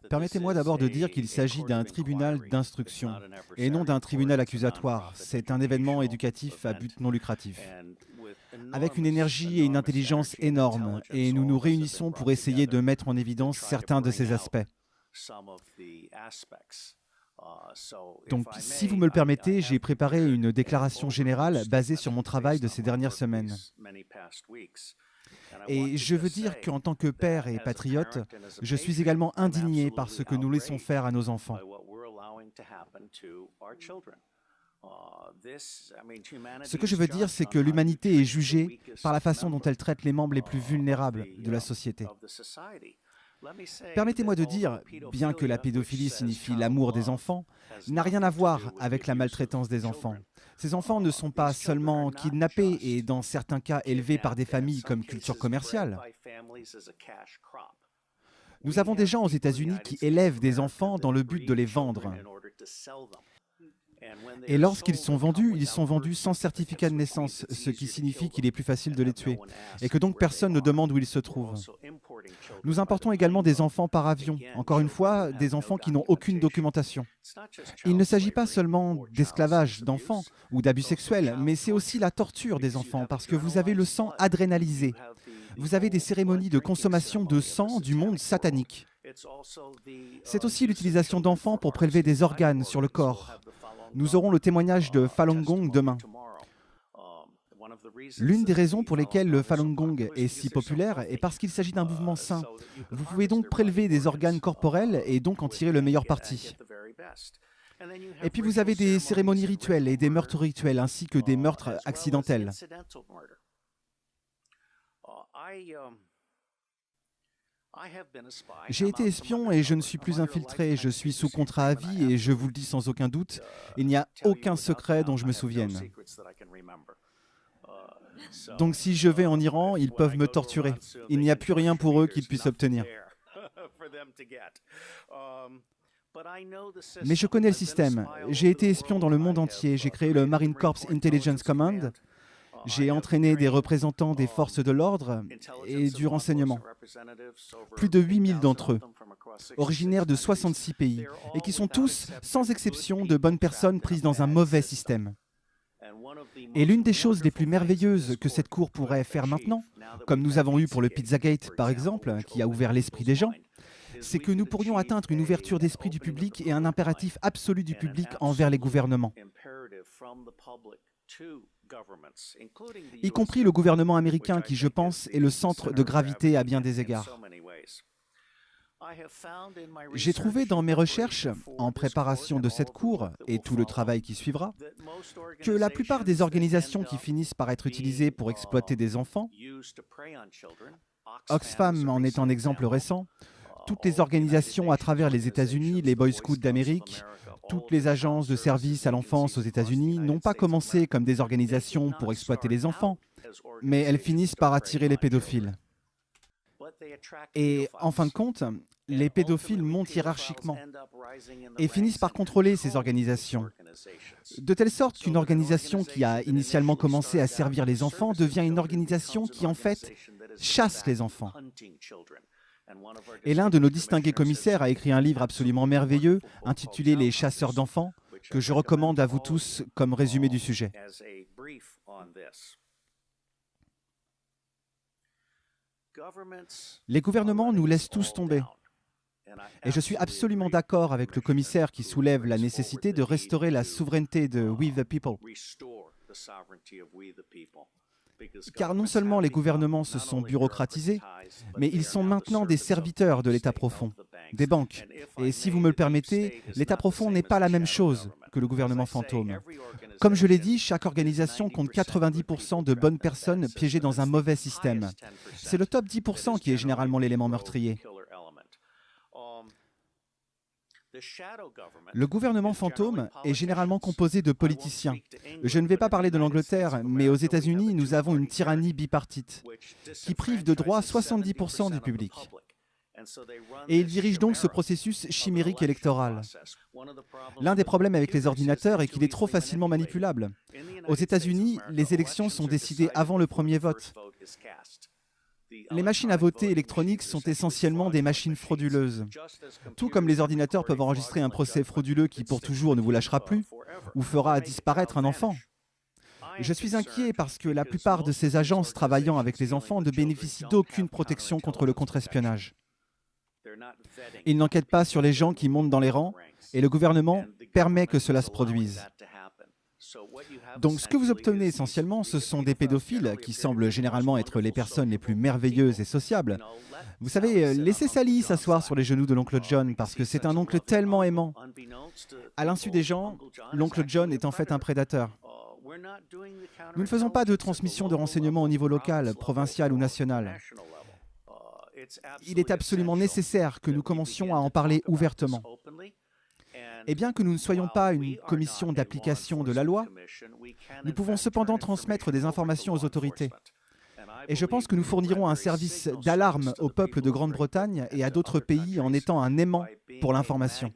Permettez-moi d'abord de dire qu'il s'agit d'un tribunal d'instruction et non d'un tribunal accusatoire. C'est un événement éducatif à but non lucratif. Avec une énergie et une intelligence énormes, et nous nous réunissons pour essayer de mettre en évidence certains de ces aspects. Donc, si vous me le permettez, j'ai préparé une déclaration générale basée sur mon travail de ces dernières semaines. Et je veux dire qu'en tant que père et patriote, je suis également indigné par ce que nous laissons faire à nos enfants. Ce que je veux dire, c'est que l'humanité est jugée par la façon dont elle traite les membres les plus vulnérables de la société. Permettez-moi de dire, bien que la pédophilie signifie l'amour des enfants, n'a rien à voir avec la maltraitance des enfants. Ces enfants ne sont pas seulement kidnappés et dans certains cas élevés par des familles comme culture commerciale. Nous avons des gens aux États-Unis qui élèvent des enfants dans le but de les vendre. Et lorsqu'ils sont vendus, ils sont vendus sans certificat de naissance, ce qui signifie qu'il est plus facile de les tuer, et que donc personne ne demande où ils se trouvent. Nous importons également des enfants par avion, encore une fois, des enfants qui n'ont aucune documentation. Il ne s'agit pas seulement d'esclavage d'enfants ou d'abus sexuels, mais c'est aussi la torture des enfants, parce que vous avez le sang adrénalisé. Vous avez des cérémonies de consommation de sang du monde satanique. C'est aussi l'utilisation d'enfants pour prélever des organes sur le corps. Nous aurons le témoignage de Falun Gong demain. L'une des raisons pour lesquelles le Falun Gong est si populaire est parce qu'il s'agit d'un mouvement sain. Vous pouvez donc prélever des organes corporels et donc en tirer le meilleur parti. Et puis vous avez des cérémonies rituelles et des meurtres rituels ainsi que des meurtres accidentels. J'ai été espion et je ne suis plus infiltré. Je suis sous contrat à vie et je vous le dis sans aucun doute, il n'y a aucun secret dont je me souvienne. Donc si je vais en Iran, ils peuvent me torturer. Il n'y a plus rien pour eux qu'ils puissent obtenir. Mais je connais le système. J'ai été espion dans le monde entier. J'ai créé le Marine Corps Intelligence Command. J'ai entraîné des représentants des forces de l'ordre et du renseignement. Plus de 8000 d'entre eux, originaires de 66 pays, et qui sont tous, sans exception, de bonnes personnes prises dans un mauvais système. Et l'une des choses les plus merveilleuses que cette cour pourrait faire maintenant, comme nous avons eu pour le Pizzagate par exemple, qui a ouvert l'esprit des gens, c'est que nous pourrions atteindre une ouverture d'esprit du public et un impératif absolu du public envers les gouvernements, y compris le gouvernement américain qui, je pense, est le centre de gravité à bien des égards. J'ai trouvé dans mes recherches, en préparation de cette cour et tout le travail qui suivra, que la plupart des organisations qui finissent par être utilisées pour exploiter des enfants, Oxfam en est un exemple récent, toutes les organisations à travers les États-Unis, les Boy Scouts d'Amérique, toutes les agences de services à l'enfance aux États-Unis n'ont pas commencé comme des organisations pour exploiter les enfants, mais elles finissent par attirer les pédophiles. Et en fin de compte, les pédophiles montent hiérarchiquement et finissent par contrôler ces organisations. De telle sorte qu'une organisation qui a initialement commencé à servir les enfants devient une organisation qui, en fait, chasse les enfants. Et l'un de nos distingués commissaires a écrit un livre absolument merveilleux intitulé « Les chasseurs d'enfants » que je recommande à vous tous comme résumé du sujet. Les gouvernements nous laissent tous tomber. Et je suis absolument d'accord avec le commissaire qui soulève la nécessité de restaurer la souveraineté de We the People. Car non seulement les gouvernements se sont bureaucratisés, mais ils sont maintenant des serviteurs de l'État profond, des banques. Et si vous me le permettez, l'État profond n'est pas la même chose que le gouvernement fantôme. Comme je l'ai dit, chaque organisation compte 90% de bonnes personnes piégées dans un mauvais système. C'est le top 10% qui est généralement l'élément meurtrier. Le gouvernement fantôme est généralement composé de politiciens. Je ne vais pas parler de l'Angleterre, mais aux États-Unis, nous avons une tyrannie bipartite qui prive de droits 70% du public. Et ils dirigent donc ce processus chimérique électoral. L'un des problèmes avec les ordinateurs est qu'il est trop facilement manipulable. Aux États-Unis, les élections sont décidées avant le premier vote. Les machines à voter électroniques sont essentiellement des machines frauduleuses. Tout comme les ordinateurs peuvent enregistrer un procès frauduleux qui pour toujours ne vous lâchera plus ou fera disparaître un enfant. Je suis inquiet parce que la plupart de ces agences travaillant avec les enfants ne bénéficient d'aucune protection contre le contre-espionnage. Ils n'enquêtent pas sur les gens qui montent dans les rangs et le gouvernement permet que cela se produise. Donc ce que vous obtenez essentiellement, ce sont des pédophiles qui semblent généralement être les personnes les plus merveilleuses et sociables. Vous savez, laissez Sally s'asseoir sur les genoux de l'oncle John parce que c'est un oncle tellement aimant. À l'insu des gens, l'oncle John est en fait un prédateur. Nous ne faisons pas de transmission de renseignements au niveau local, provincial ou national. Il est absolument nécessaire que nous commencions à en parler ouvertement. Et bien que nous ne soyons pas une commission d'application de la loi, nous pouvons cependant transmettre des informations aux autorités. Et je pense que nous fournirons un service d'alarme au peuple de Grande-Bretagne et à d'autres pays en étant un aimant pour l'information.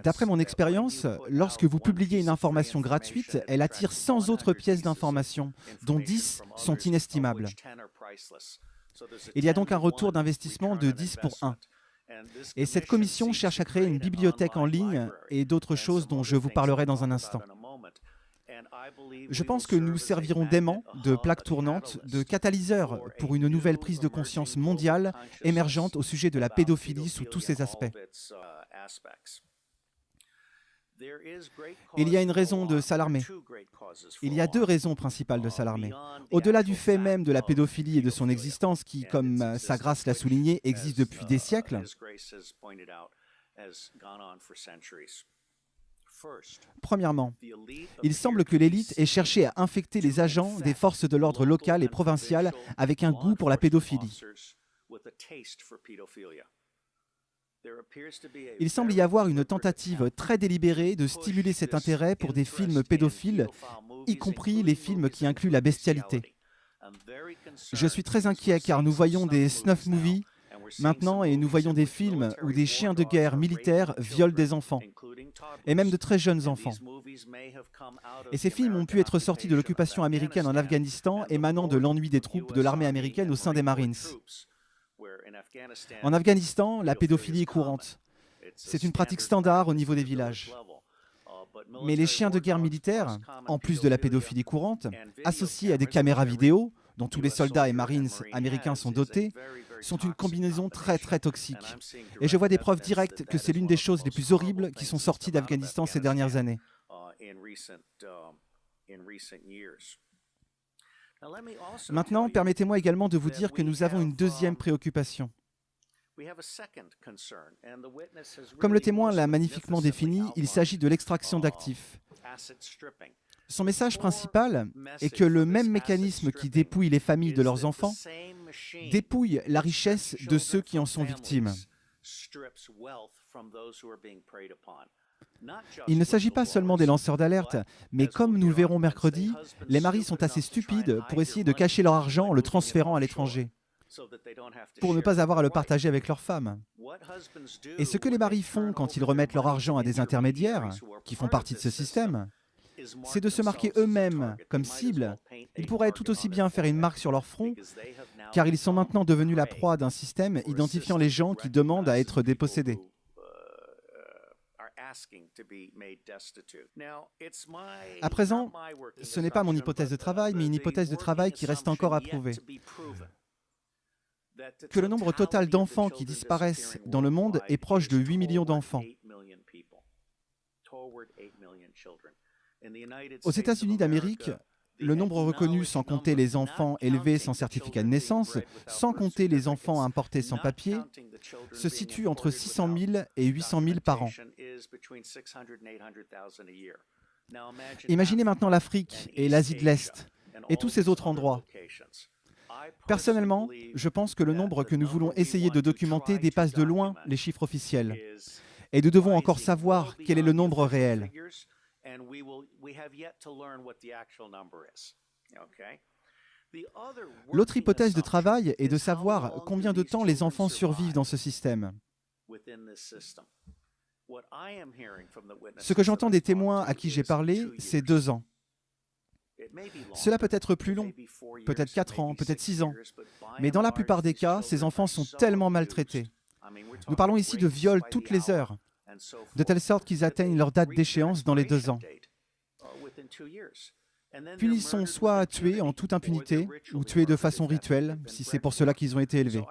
D'après mon expérience, lorsque vous publiez une information gratuite, elle attire 100 autres pièces d'information, dont 10 sont inestimables. Il y a donc un retour d'investissement de 10 pour 1. Et cette commission cherche à créer une bibliothèque en ligne et d'autres choses dont je vous parlerai dans un instant. Je pense que nous servirons d'aimants, de plaques tournantes, de catalyseurs pour une nouvelle prise de conscience mondiale émergente au sujet de la pédophilie sous tous ses aspects. Il y a une raison de s'alarmer. Il y a deux raisons principales de s'alarmer. Au-delà du fait même de la pédophilie et de son existence qui, comme Sa Grâce l'a souligné, existe depuis des siècles. Premièrement, il semble que l'élite ait cherché à infecter les agents des forces de l'ordre locales et provinciales avec un goût pour la pédophilie. Il semble y avoir une tentative très délibérée de stimuler cet intérêt pour des films pédophiles, y compris les films qui incluent la bestialité. Je suis très inquiet car nous voyons des snuff movies maintenant et nous voyons des films où des chiens de guerre militaires violent des enfants, et même de très jeunes enfants. Et ces films ont pu être sortis de l'occupation américaine en Afghanistan, émanant de l'ennui des troupes de l'armée américaine au sein des Marines. En Afghanistan, la pédophilie est courante. C'est une pratique standard au niveau des villages. Mais les chiens de guerre militaires, en plus de la pédophilie courante, associés à des caméras vidéo, dont tous les soldats et marines américains sont dotés, sont une combinaison très toxique. Et je vois des preuves directes que c'est l'une des choses les plus horribles qui sont sorties d'Afghanistan ces dernières années. Maintenant, permettez-moi également de vous dire que nous avons une deuxième préoccupation. Comme le témoin l'a magnifiquement défini, il s'agit de l'extraction d'actifs. Son message principal est que le même mécanisme qui dépouille les familles de leurs enfants dépouille la richesse de ceux qui en sont victimes. Il ne s'agit pas seulement des lanceurs d'alerte, mais comme nous le verrons mercredi, les maris sont assez stupides pour essayer de cacher leur argent en le transférant à l'étranger, pour ne pas avoir à le partager avec leurs femmes. Et ce que les maris font quand ils remettent leur argent à des intermédiaires, qui font partie de ce système, c'est de se marquer eux-mêmes comme cible. Ils pourraient tout aussi bien faire une marque sur leur front, car ils sont maintenant devenus la proie d'un système identifiant les gens qui demandent à être dépossédés. À présent, ce n'est pas mon hypothèse de travail, mais une hypothèse de travail qui reste encore à prouver. Que le nombre total d'enfants qui disparaissent dans le monde est proche de 8 millions d'enfants. Aux États-Unis d'Amérique, le nombre reconnu sans compter les enfants élevés sans certificat de naissance, sans compter les enfants importés sans papier, se situe entre 600 000 et 800 000 par an. Imaginez maintenant l'Afrique et l'Asie de l'Est et tous ces autres endroits. Personnellement, je pense que le nombre que nous voulons essayer de documenter dépasse de loin les chiffres officiels. Et nous devons encore savoir quel est le nombre réel. L'autre hypothèse de travail est de savoir combien de temps les enfants survivent dans ce système. Ce que j'entends des témoins à qui j'ai parlé, c'est 2 ans. Cela peut être plus long, peut-être 4 ans, peut-être 6 ans, mais dans la plupart des cas, ces enfants sont tellement maltraités. Nous parlons ici de viols toutes les heures, de telle sorte qu'ils atteignent leur date d'échéance dans les 2 ans. Puis ils sont soit tués en toute impunité, ou tués de façon rituelle, si c'est pour cela qu'ils ont été élevés.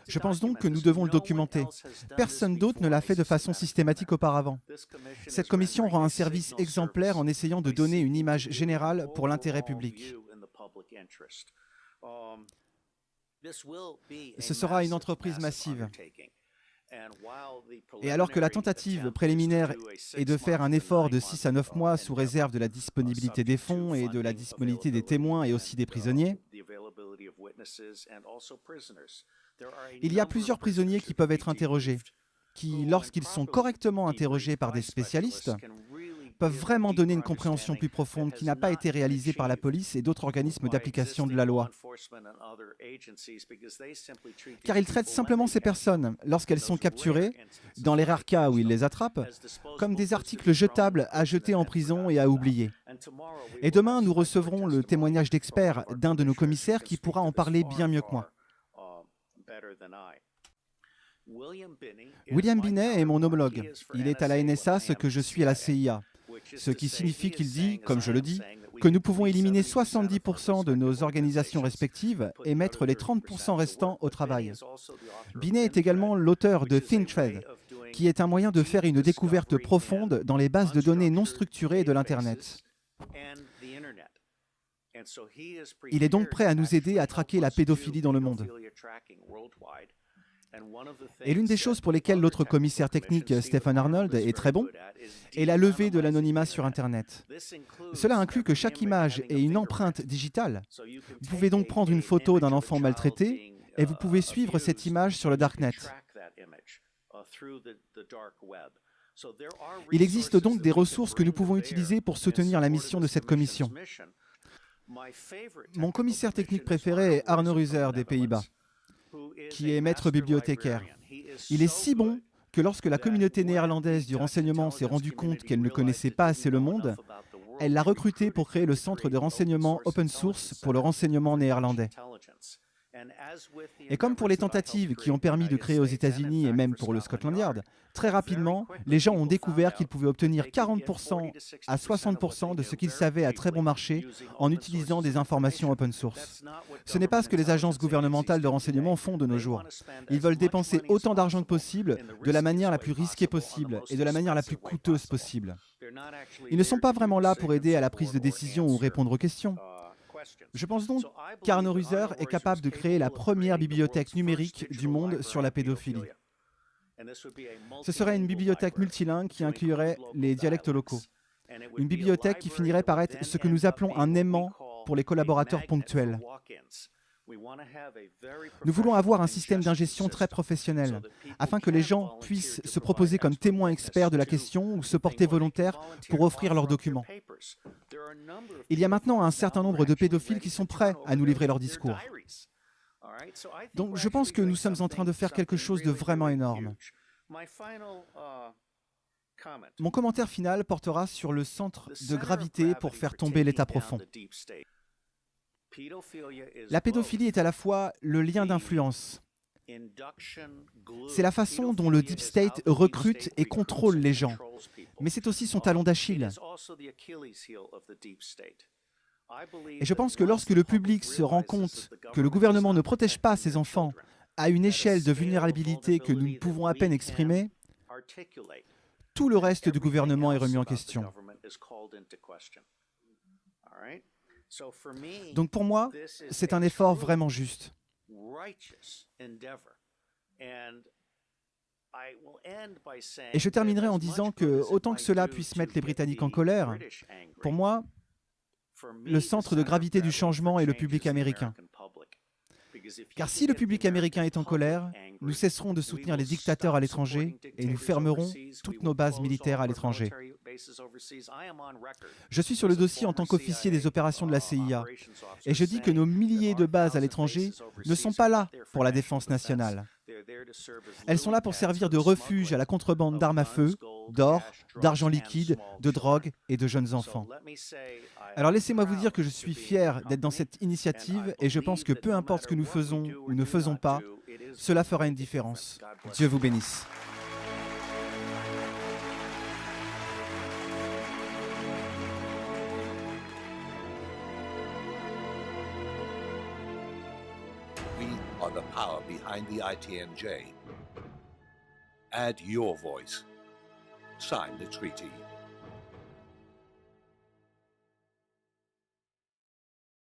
Je pense donc que nous devons le documenter. Personne d'autre ne l'a fait de façon systématique auparavant. Cette commission rend un service exemplaire en essayant de donner une image générale pour l'intérêt public. Ce sera une entreprise massive. Et alors que la tentative préliminaire est de faire un effort de 6 à 9 mois sous réserve de la disponibilité des fonds et de la disponibilité des témoins et aussi des prisonniers, il y a plusieurs prisonniers qui peuvent être interrogés, qui, lorsqu'ils sont correctement interrogés par des spécialistes, peuvent vraiment donner une compréhension plus profonde qui n'a pas été réalisée par la police et d'autres organismes d'application de la loi. Car ils traitent simplement ces personnes, lorsqu'elles sont capturées, dans les rares cas où ils les attrapent, comme des articles jetables à jeter en prison et à oublier. Et demain, nous recevrons le témoignage d'experts d'un de nos commissaires qui pourra en parler bien mieux que moi. William Binet est mon homologue. Il est à la NSA ce que je suis à la CIA. Ce qui signifie qu'il dit, comme je le dis, que nous pouvons éliminer 70% de nos organisations respectives et mettre les 30% restants au travail. Binet est également l'auteur de ThinThread, qui est un moyen de faire une découverte profonde dans les bases de données non structurées de l'Internet. Il est donc prêt à nous aider à traquer la pédophilie dans le monde. Et l'une des choses pour lesquelles l'autre commissaire technique, Stephen Arnold, est très bon, est la levée de l'anonymat sur Internet. Cela inclut que chaque image ait une empreinte digitale. Vous pouvez donc prendre une photo d'un enfant maltraité et vous pouvez suivre cette image sur le Darknet. Il existe donc des ressources que nous pouvons utiliser pour soutenir la mission de cette commission. Mon commissaire technique préféré est Arno Ruser des Pays-Bas, qui est maître bibliothécaire. Il est si bon que lorsque la communauté néerlandaise du renseignement s'est rendue compte qu'elle ne connaissait pas assez le monde, elle l'a recruté pour créer le centre de renseignement open source pour le renseignement néerlandais. Et comme pour les tentatives qui ont permis de créer aux États-Unis et même pour le Scotland Yard, très rapidement, les gens ont découvert qu'ils pouvaient obtenir 40% à 60% de ce qu'ils savaient à très bon marché en utilisant des informations open source. Ce n'est pas ce que les agences gouvernementales de renseignement font de nos jours. Ils veulent dépenser autant d'argent que possible, de la manière la plus risquée possible et de la manière la plus coûteuse possible. Ils ne sont pas vraiment là pour aider à la prise de décision ou répondre aux questions. Je pense donc qu'Arno Ruser est capable de créer la première bibliothèque numérique du monde sur la pédophilie. Ce serait une bibliothèque multilingue qui inclurait les dialectes locaux. Une bibliothèque qui finirait par être ce que nous appelons un aimant pour les collaborateurs ponctuels. Nous voulons avoir un système d'ingestion très professionnel, afin que les gens puissent se proposer comme témoins experts de la question ou se porter volontaires pour offrir leurs documents. Il y a maintenant un certain nombre de pédophiles qui sont prêts à nous livrer leurs discours. Donc je pense que nous sommes en train de faire quelque chose de vraiment énorme. Mon commentaire final portera sur le centre de gravité pour faire tomber l'état profond. La pédophilie est à la fois le lien d'influence. C'est la façon dont le Deep State recrute et contrôle les gens. Mais c'est aussi son talon d'Achille. Et je pense que lorsque le public se rend compte que le gouvernement ne protège pas ses enfants à une échelle de vulnérabilité que nous ne pouvons à peine exprimer, tout le reste du gouvernement est remis en question. Donc pour moi, c'est un effort vraiment juste. Et je terminerai en disant que, autant que cela puisse mettre les Britanniques en colère, pour moi, le centre de gravité du changement est le public américain. Car si le public américain est en colère, nous cesserons de soutenir les dictateurs à l'étranger et nous fermerons toutes nos bases militaires à l'étranger. Je suis sur le dossier en tant qu'officier des opérations de la CIA et je dis que nos milliers de bases à l'étranger ne sont pas là pour la défense nationale. Elles sont là pour servir de refuge à la contrebande d'armes à feu d'or, d'argent liquide, de drogue et de jeunes enfants. Alors laissez-moi vous dire que je suis fier d'être dans cette initiative et je pense que peu importe ce que nous faisons ou ne faisons pas, cela fera une différence. Dieu vous bénisse. We are the power behind the ITNJ. Add your voice. Sign the treaty.